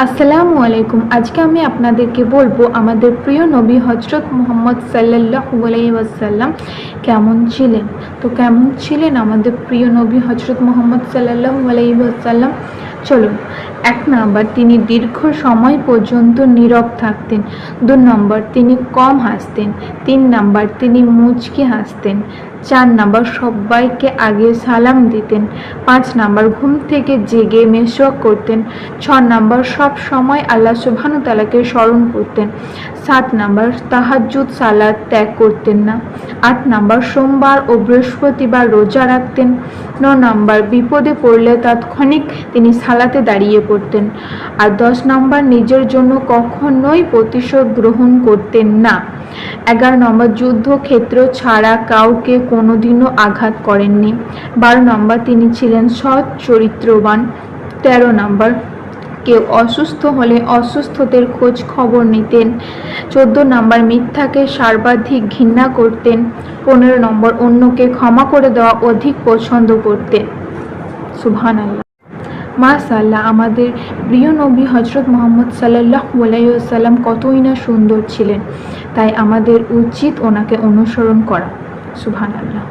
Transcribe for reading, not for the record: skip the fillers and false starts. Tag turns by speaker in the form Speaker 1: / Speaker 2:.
Speaker 1: আসসালামু আলাইকুম। আজকে আমি আপনাদেরকে বলবো আমাদের প্রিয় নবী হজরত মুহাম্মদ সাল্লাল্লাহু আলাইহি ওয়াসাল্লাম কেমন ছিলেন। তো কেমন ছিলেন আমাদের প্রিয় নবী হজরত মুহাম্মদ সাল্লাল্লাহু আলাইহি ওয়াসাল্লাম? চলুন। 1 নাম্বার, তিনি দীর্ঘ সময় পর্যন্ত নীরব থাকতেন। 2 নম্বর, তিনি কম হাসতেন। 3 নাম্বার, তিনি মুচকি হাসতেন। 4 নাম্বার, সবাইকে আগে সালাম দিতেন। 5 নাম্বার, ঘুম থেকে জেগে মেসওয়াক করতেন। 6 নাম্বার, সব সময় আল্লাহ সুবহানাহু ওয়া তাআলাকে স্মরণ করতেন। 7 নাম্বার, তাহাজ্জুদ সালাত ত্যাগ করতেন না। 8 নাম্বার, সোমবার ও বৃহস্পতিবার রোজা রাখতেন। 9 নাম্বার, বিপদে পড়লে তাৎক্ষণিক তিনি সালাতে দাঁড়িয়ে পড়তেন। আর 10 নাম্বার, নিজের জন্য কখনোই প্রতিশোধ গ্রহণ করতেন না। 11 নম্বর, যুদ্ধক্ষেত্র ছাড়া কাউকে কোনোদিনও আঘাত করেননি। 12 নম্বর, তিনি ছিলেন সৎ চরিত্রবান। 13 নম্বর, কেউ অসুস্থ হলে অসুস্থদের খোঁজ খবর নিতেন। 14 নম্বর, মিথ্যাকে সর্বাধিক ঘৃণা করতেন। 15 নম্বর, অন্যকে ক্ষমা করে দেওয়া অধিক পছন্দ করতেন। সুবহানাল্লাহ। মাশাআল্লাহ, আমাদের প্রিয় নবী হজরত মুহাম্মদ সাল্লাল্লাহু আলাইহি ওয়াসাল্লাম কতই না সুন্দর ছিলেন। তাই আমাদের উচিত ওনাকে অনুসরণ করা। সুবহানাল্লাহ।